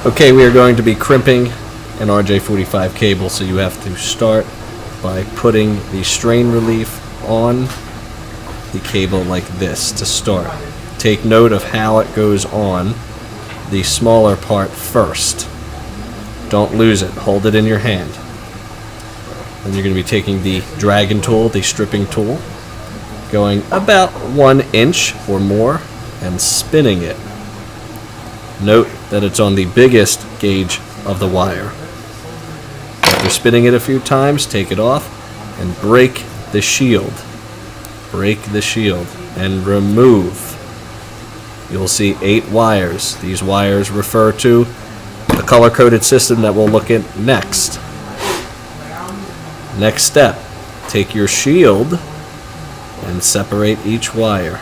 Okay, we are going to be crimping an RJ-45 cable, so you have to start by putting the strain relief on the cable like this to start. Take note of how it goes on the smaller part first. Don't lose it. Hold it in your hand. Then you're going to be taking the dragon tool, the stripping tool, going about 1 inch or more and spinning it. Note that it's on the biggest gauge of the wire. After spinning it a few times, take it off and break the shield. Break the shield and remove. You'll see 8 wires. These wires refer to the color-coded system that we'll look at next. Next step, take your shield and separate each wire.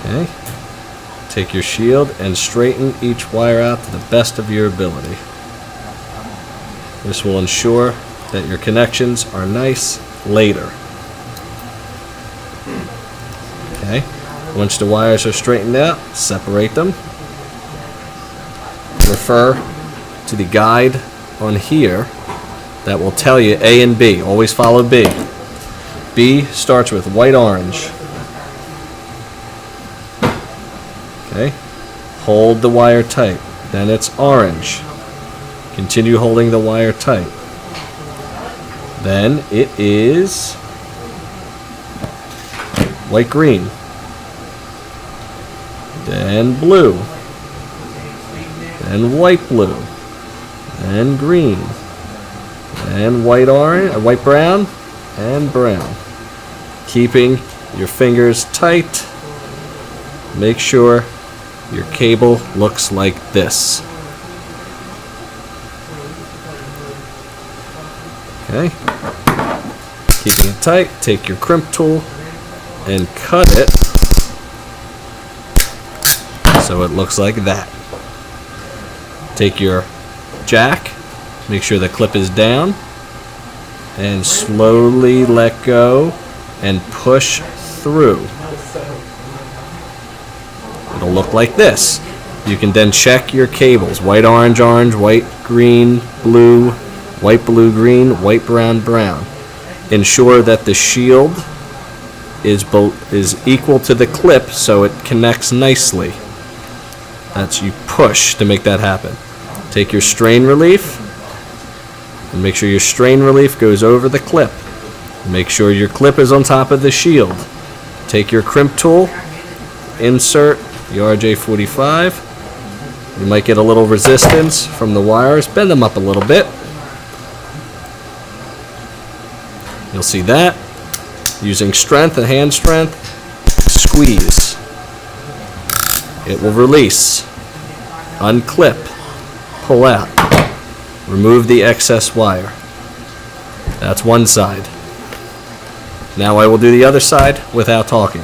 Okay. Take your shield and straighten each wire out to the best of your ability. This will ensure that your connections are nice later. Okay. Once the wires are straightened out, separate them. Refer to the guide on here that will tell you A and B. Always follow B. B starts with white-orange. Okay. Hold the wire tight. Then it's orange. Continue holding the wire tight. Then it is white-green. Then blue. Then white-blue. Then green. Then white-orange, white-brown, and brown. Keeping your fingers tight. Make sure your cable looks like this. Okay. Keeping it tight, take your crimp tool and cut it so it looks like that. Take your jack, make sure the clip is down, and slowly let go and push through. It'll look like this. You can then check your cables. White, orange, orange, white, green, blue, white, blue, green, white, brown, brown. Ensure that the shield is equal to the clip so it connects nicely. That's you push to make that happen. Take your strain relief and make sure your strain relief goes over the clip. Make sure your clip is on top of the shield. Take your crimp tool, insert the RJ-45. You might get a little resistance from the wires. Bend them up a little bit. You'll see that. Using strength and hand strength, squeeze. It will release. Unclip. Pull out. Remove the excess wire. That's one side. Now I will do the other side without talking.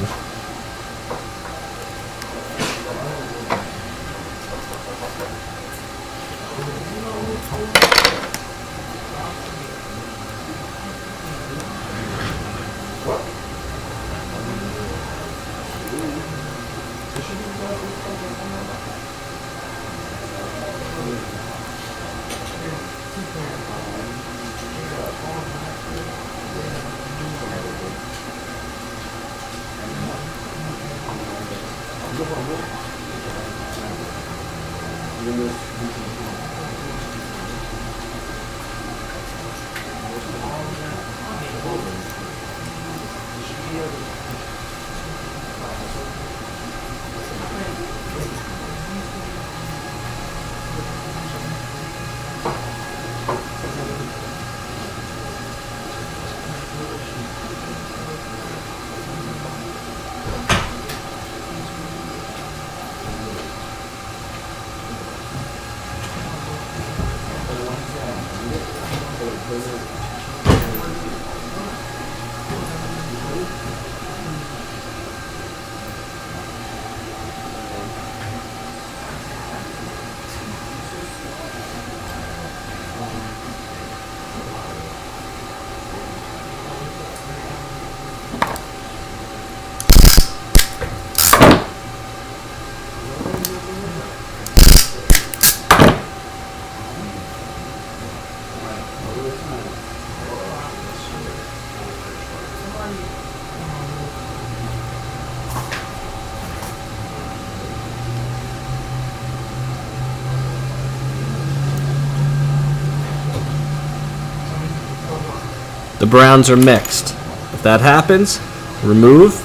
the browns are mixed. If that happens, remove,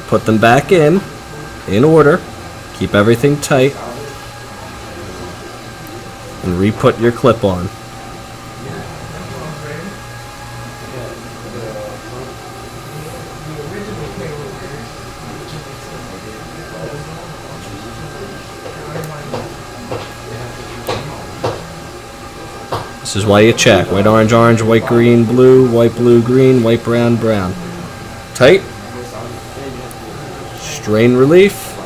put them back in order, keep everything tight, and re-put your clip on. This is why you check. White, orange, orange, white, green, blue, green, white, brown, brown. Tight. Strain relief.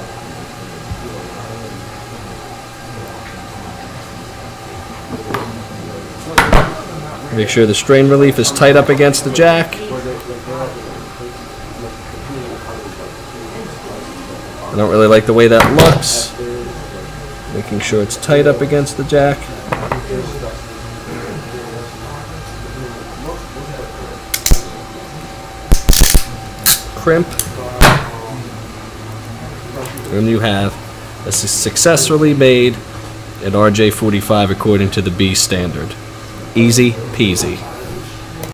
Make sure the strain relief is tight up against the jack. I don't really like the way that looks. Making sure it's tight up against the jack. Crimp, and you have a successfully made an RJ-45 according to the B standard. Easy peasy.